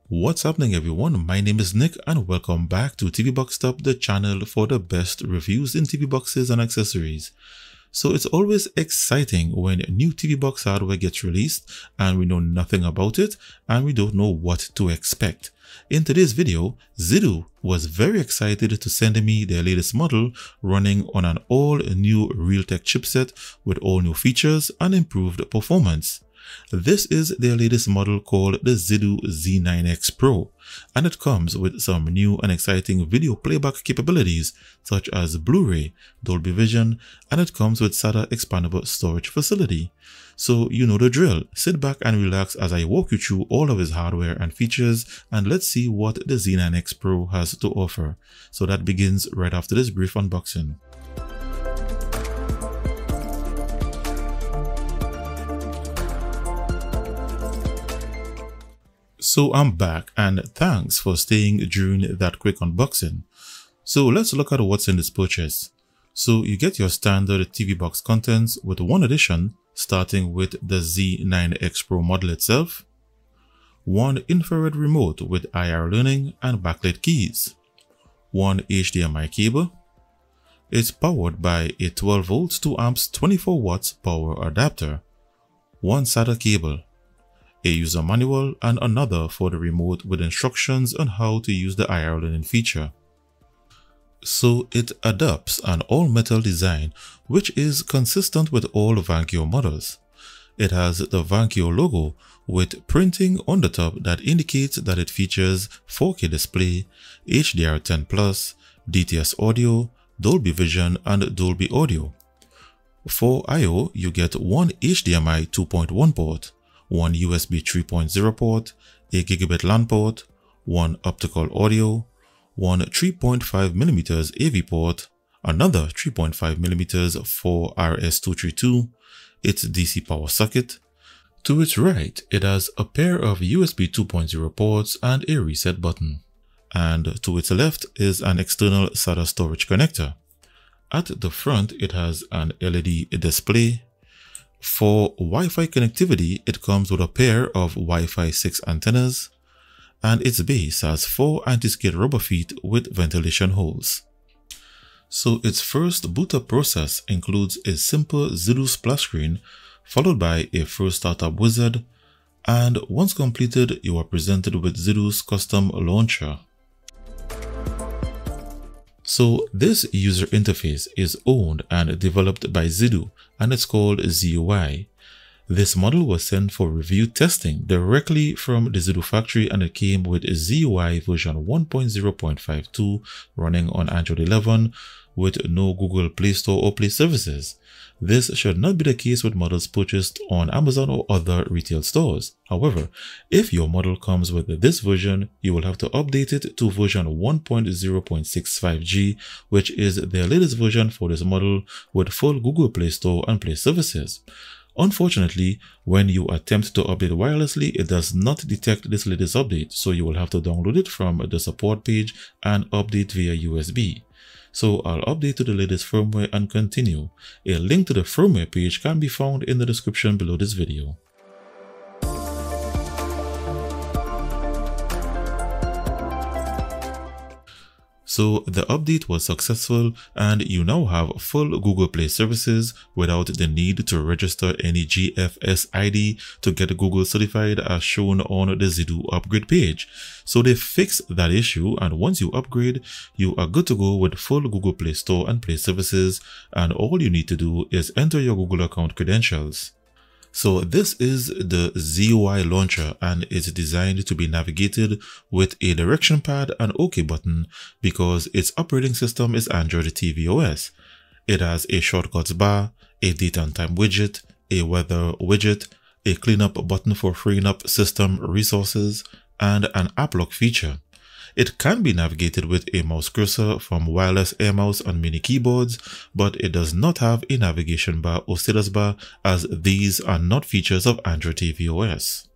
What's happening, everyone? My name is Nick and welcome back to TV Box Top, the channel for the best reviews in TV boxes and accessories. So it's always exciting when new TV box hardware gets released and we know nothing about it and we don't know what to expect. In today's video, Xidu was very excited to send me their latest model running on an all-new Realtek chipset with all new features and improved performance. This is their latest model called the Xidu Z9X Pro, and it comes with some new and exciting video playback capabilities such as Blu-ray, Dolby Vision, and it comes with SATA expandable storage facility. So you know the drill. Sit back and relax as I walk you through all of its hardware and features, and let's see what the Z9X Pro has to offer. So that begins right after this brief unboxing. So I'm back and thanks for staying during that quick unboxing. So let's look at what's in this purchase. So you get your standard TV box contents with one addition starting with the Z9X Pro model itself, one infrared remote with IR learning and backlit keys, one HDMI cable. It's powered by a 12 volts 2 amps 24 watts power adapter, one SATA cable, a user manual, and another for the remote with instructions on how to use the IR learning feature. So it adopts an all-metal design which is consistent with all Vankyo models. It has the Vankyo logo with printing on the top that indicates that it features 4K display, HDR10+, DTS audio, Dolby Vision, and Dolby Audio. For I/O, you get one HDMI 2.1 port, one USB 3.0 port, a gigabit LAN port, one optical audio, one 3.5mm AV port, another 3.5mm for RS-232, its DC power socket. To its right, it has a pair of USB 2.0 ports and a reset button. And to its left is an external SATA storage connector. At the front, it has an LED display. For Wi-Fi connectivity, it comes with a pair of Wi-Fi 6 antennas, and its base has 4 anti-skid rubber feet with ventilation holes. So its first boot up process includes a simple Xidu splash screen followed by a first startup wizard, and once completed you are presented with Xidu's custom launcher. So this user interface is owned and developed by Xidu and it's called ZUI. This model was sent for review testing directly from the Xidu factory and it came with a ZUI version 1.0.52 running on Android 11 with no Google Play Store or Play services. This should not be the case with models purchased on Amazon or other retail stores. However, if your model comes with this version, you will have to update it to version 1.0.65G, which is the latest version for this model with full Google Play Store and Play services. Unfortunately, when you attempt to update wirelessly, it does not detect this latest update, so you will have to download it from the support page and update via USB. So I'll update to the latest firmware and continue. A link to the firmware page can be found in the description below this video. So the update was successful and you now have full Google Play services without the need to register any GFS ID to get Google certified as shown on the Xidu upgrade page. So they fixed that issue, and once you upgrade, you are good to go with full Google Play Store and Play services, and all you need to do is enter your Google account credentials. So this is the ZUI launcher and it's designed to be navigated with a direction pad and OK button because its operating system is Android tvOS. It has a shortcuts bar, a date and time widget, a weather widget, a cleanup button for freeing up system resources, and an app lock feature. It can be navigated with a mouse cursor from wireless air mouse on mini keyboards, but it does not have a navigation bar or status bar as these are not features of Android tvOS.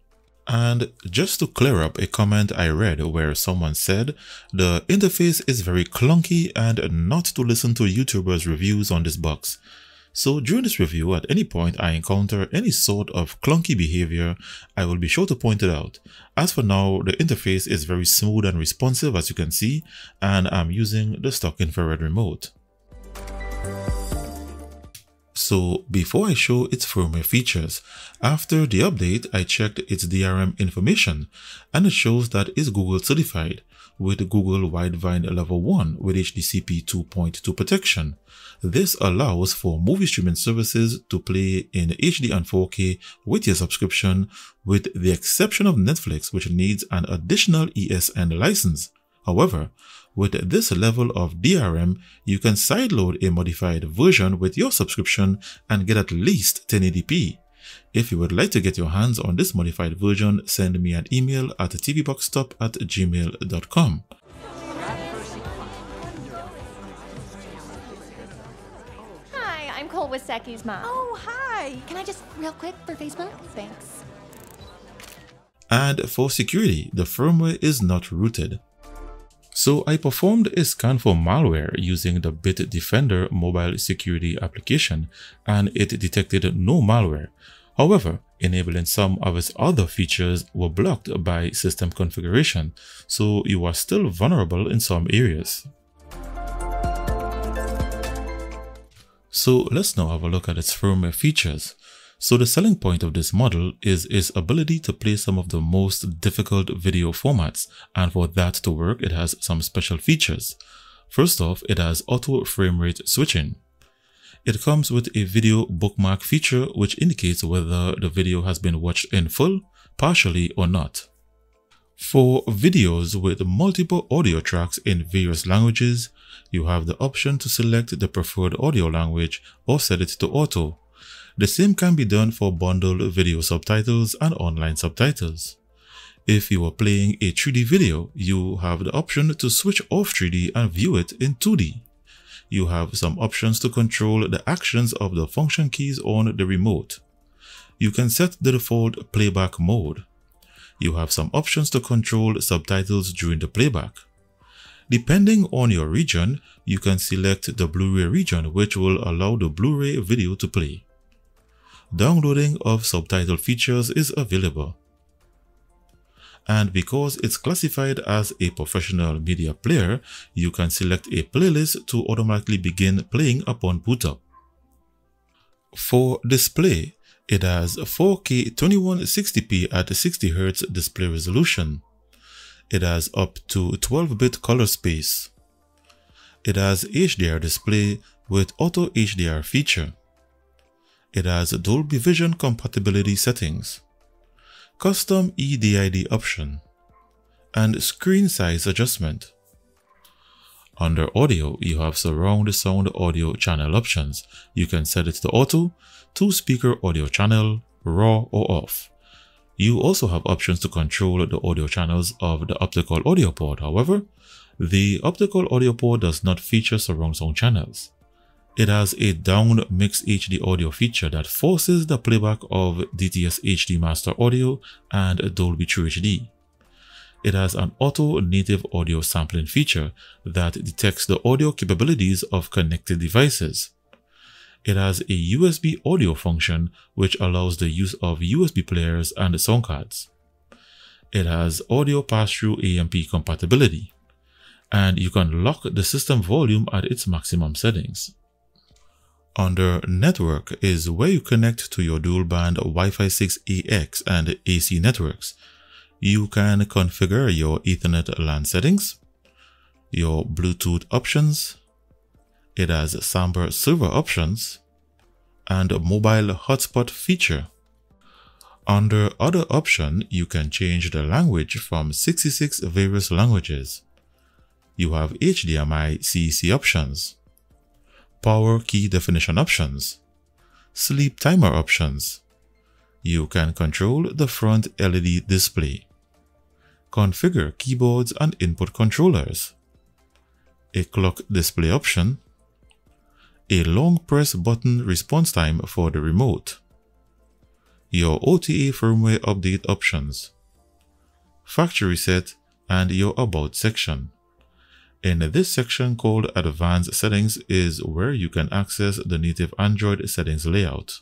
And just to clear up a comment I read where someone said, the interface is very clunky and not to listen to YouTubers' reviews on this box. So during this review, at any point I encounter any sort of clunky behavior, I will be sure to point it out. As for now, the interface is very smooth and responsive, as you can see, and I'm using the stock infrared remote. So before I show its firmware features, after the update I checked its DRM information and it shows that it's Google certified with Google Widevine Level 1 with HDCP 2.2 protection. This allows for movie streaming services to play in HD and 4K with your subscription, with the exception of Netflix, which needs an additional ESN license. However, with this level of DRM, you can sideload a modified version with your subscription and get at least 1080p. If you would like to get your hands on this modified version, send me an email at tvboxstop@gmail.com. Hi, I'm Cole Waseki's mom. Oh, hi. Can I just real quick for Facebook? Thanks. And for security, the firmware is not rooted. So I performed a scan for malware using the Bitdefender mobile security application, and it detected no malware. However, enabling some of its other features were blocked by system configuration, so you are still vulnerable in some areas. So let's now have a look at its firmware features. So the selling point of this model is its ability to play some of the most difficult video formats, and for that to work it has some special features. First off, it has auto frame rate switching. It comes with a video bookmark feature which indicates whether the video has been watched in full, partially or not. For videos with multiple audio tracks in various languages, you have the option to select the preferred audio language or set it to auto. The same can be done for bundled video subtitles and online subtitles. If you are playing a 3D video, you have the option to switch off 3D and view it in 2D. You have some options to control the actions of the function keys on the remote. You can set the default playback mode. You have some options to control subtitles during the playback. Depending on your region, you can select the Blu-ray region, which will allow the Blu-ray video to play. Downloading of subtitle features is available. And because it's classified as a professional media player, you can select a playlist to automatically begin playing upon boot up. For display, it has 4K 2160p at 60Hz display resolution. It has up to 12-bit color space. It has HDR display with Auto HDR feature. It has Dolby Vision compatibility settings, custom eDID option, and screen size adjustment. Under audio, you have surround sound audio channel options. You can set it to auto, 2-speaker audio channel, raw or off. You also have options to control the audio channels of the optical audio port. However, the optical audio port does not feature surround sound channels. It has a down mix HD audio feature that forces the playback of DTS HD Master Audio and Dolby True HD. It has an auto native audio sampling feature that detects the audio capabilities of connected devices. It has a USB audio function which allows the use of USB players and sound cards. It has audio pass-through AMP compatibility, and you can lock the system volume at its maximum settings. Under network is where you connect to your dual band Wi-Fi 6AX and AC networks. You can configure your Ethernet LAN settings, your Bluetooth options. It has Samba server options and a mobile hotspot feature. Under other option, you can change the language from 66 various languages. You have HDMI CEC options, power key definition options, sleep timer options. You can control the front LED display, configure keyboards and input controllers, a clock display option, a long press button response time for the remote, your OTA firmware update options, factory set, and your about section. In this section called Advanced Settings is where you can access the native Android settings layout.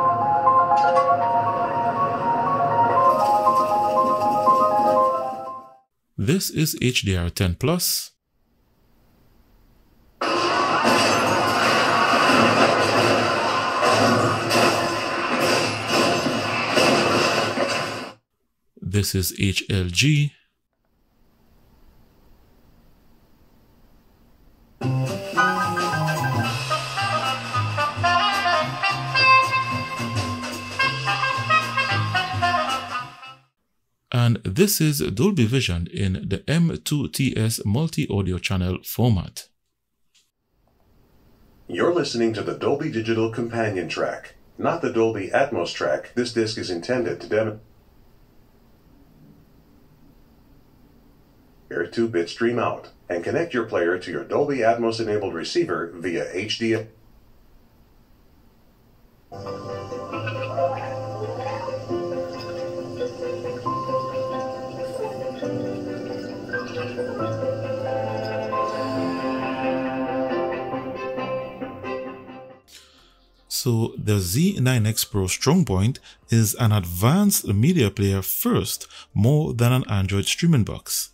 This is HDR10 Plus. This is HLG. And this is Dolby Vision in the M2TS multi-audio channel format. You're listening to the Dolby Digital Companion track, not the Dolby Atmos track. This disc is intended to demonstrate 2-bit stream out and connect your player to your Dolby Atmos enabled receiver via HDMI. So the Z9X Pro StrongPoint is an advanced media player first, more than an Android streaming box.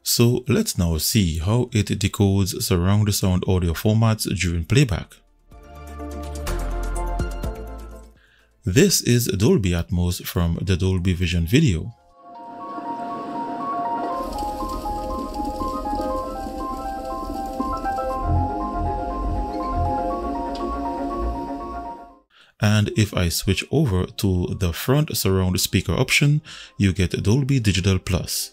So let's now see how it decodes surround sound audio formats during playback. This is Dolby Atmos from the Dolby Vision video. And if I switch over to the front surround speaker option, you get Dolby Digital Plus.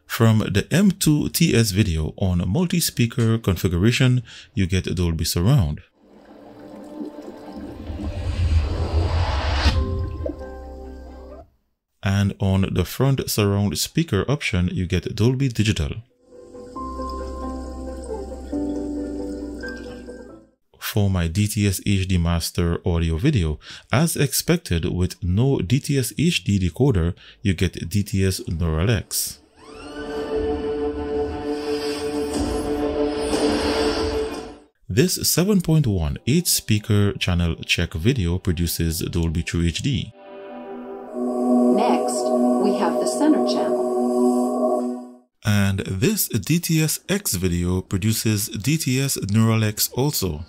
From the M2TS video on multi-speaker configuration, you get Dolby Surround. And on the front surround speaker option, you get Dolby Digital. For my DTS HD Master audio video, as expected with no DTS HD decoder, you get DTS Neural X. This 7.1 8-speaker channel check video produces Dolby True HD. Next, we have the center channel. And this DTS X video produces DTS Neural X also.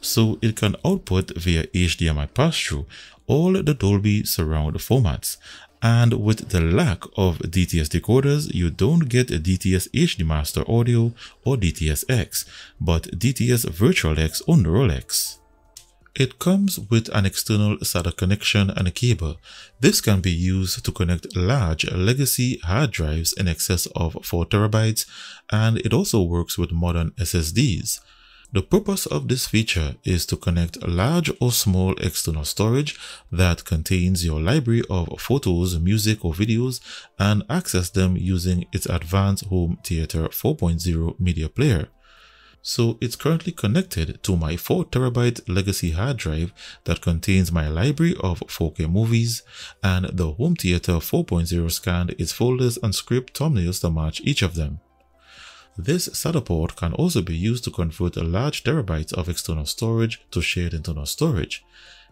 So it can output via HDMI pass-through all the Dolby surround formats. And with the lack of DTS decoders, you don't get a DTS HD Master Audio or DTS X, but DTS Virtual X or Neural X. It comes with an external SATA connection and a cable. This can be used to connect large legacy hard drives in excess of 4 TB, and it also works with modern SSDs. The purpose of this feature is to connect large or small external storage that contains your library of photos, music, or videos and access them using its advanced home theater 4.0 media player. So it's currently connected to my 4 TB legacy hard drive that contains my library of 4K movies, and the home theater 4.0 scanned its folders and script thumbnails to match each of them. This SATA port can also be used to convert a large terabytes of external storage to shared internal storage.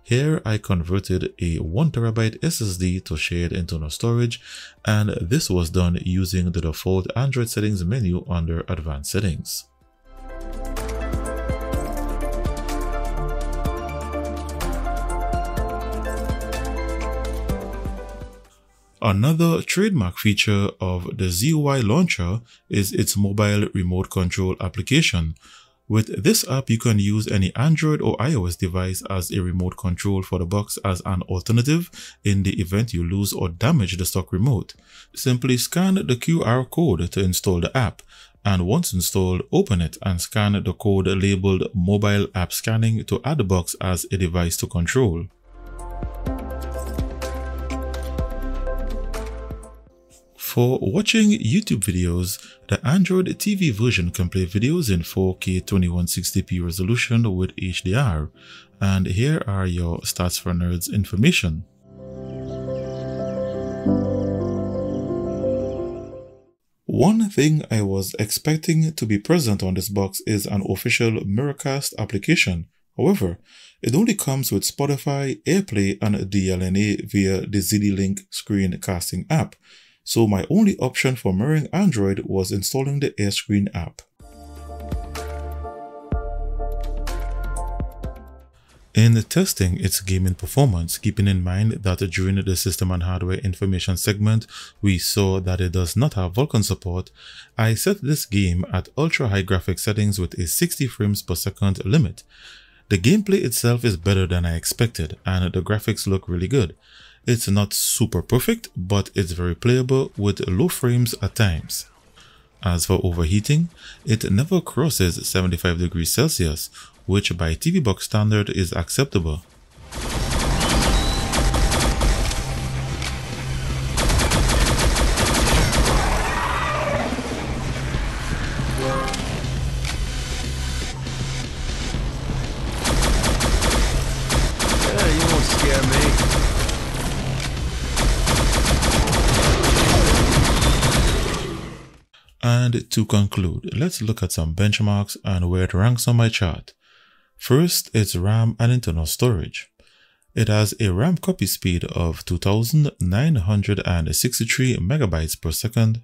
Here I converted a 1 TB SSD to shared internal storage, and this was done using the default Android settings menu under Advanced Settings. Another trademark feature of the ZUI launcher is its mobile remote control application. With this app, you can use any Android or iOS device as a remote control for the box as an alternative in the event you lose or damage the stock remote. Simply scan the QR code to install the app, and once installed, open it and scan the code labeled Mobile App Scanning to add the box as a device to control. For watching YouTube videos, the Android TV version can play videos in 4K 2160p resolution with HDR, and here are your Stats for Nerds information. One thing I was expecting to be present on this box is an official Miracast application, However, it only comes with Spotify, AirPlay, and DLNA via the ZD-Link screencasting app, so my only option for mirroring Android was installing the AirScreen app. In testing its gaming performance, keeping in mind that during the system and hardware information segment we saw that it does not have Vulkan support, I set this game at ultra high graphics settings with a 60 frames per second limit. The gameplay itself is better than I expected and the graphics look really good. It's not super perfect, but it's very playable with low frames at times. As for overheating, it never crosses 75 degrees Celsius, which by TV box standard is acceptable. You won't scare me. And to conclude, let's look at some benchmarks and where it ranks on my chart. First, its RAM and internal storage. It has a RAM copy speed of 2,963 megabytes per second.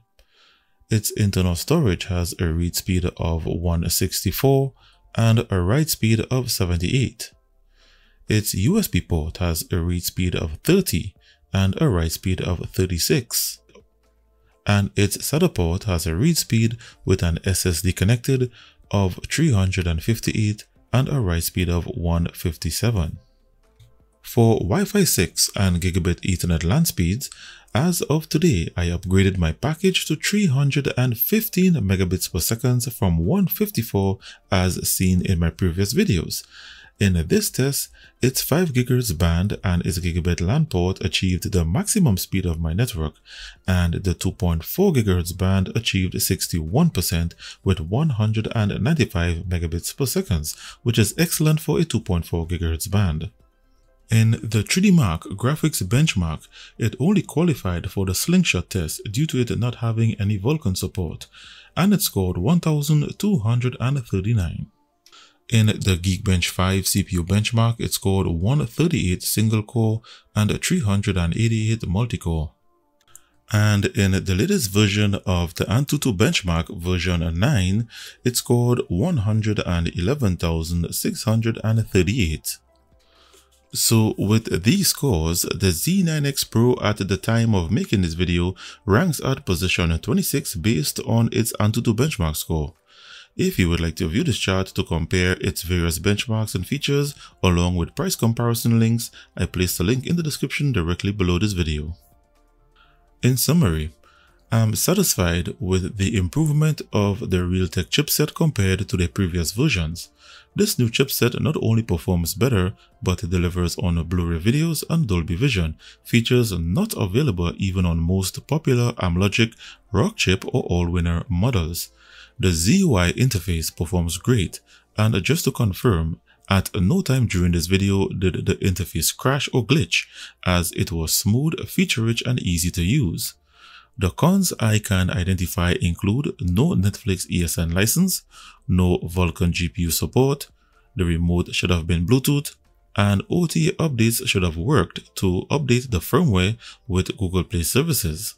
Its internal storage has a read speed of 164 and a write speed of 78. Its USB port has a read speed of 30 and a write speed of 36. And its SATA port has a read speed with an SSD connected of 358 and a write speed of 157. For Wi-Fi 6 and Gigabit Ethernet LAN speeds, as of today, I upgraded my package to 315 megabits per second from 154 as seen in my previous videos. In this test, its 5 GHz band and its Gigabit LAN port achieved the maximum speed of my network, and the 2.4 GHz band achieved 61% with 195 megabits per second, which is excellent for a 2.4 GHz band. In the 3DMark graphics benchmark, it only qualified for the slingshot test due to it not having any Vulkan support, and it scored 1,239. In the Geekbench 5 CPU benchmark, it scored 138 single-core and 388 multi-core. And in the latest version of the Antutu benchmark version 9, it scored 111,638. So with these scores, the Z9X Pro at the time of making this video ranks at position 26 based on its Antutu benchmark score. If you would like to view this chart to compare its various benchmarks and features along with price comparison links, I placed a link in the description directly below this video. In summary, I'm satisfied with the improvement of the Realtek chipset compared to the previous versions. This new chipset not only performs better, but delivers on Blu-ray videos and Dolby Vision, features not available even on most popular Amlogic, Rockchip or Allwinner models. The ZUI interface performs great, and just to confirm, at no time during this video did the interface crash or glitch, as it was smooth, feature-rich and easy to use. The cons I can identify include no Netflix ESN license, no Vulkan GPU support, the remote should have been Bluetooth, and OTA updates should have worked to update the firmware with Google Play services.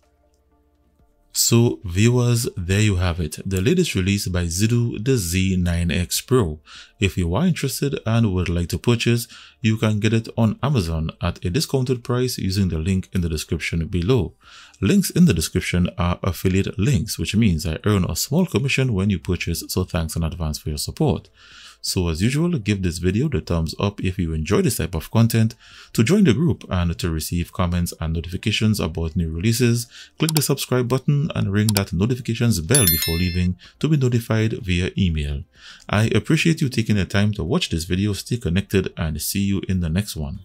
So viewers, there you have it, the latest release by Xidu, the Z9X Pro. If you are interested and would like to purchase, you can get it on Amazon at a discounted price using the link in the description below. Links in the description are affiliate links, which means I earn a small commission when you purchase, so thanks in advance for your support. So as usual, give this video the thumbs up if you enjoy this type of content. To join the group and to receive comments and notifications about new releases, click the subscribe button and ring that notifications bell before leaving to be notified via email. I appreciate you taking the time to watch this video. Stay connected and see you in the next one.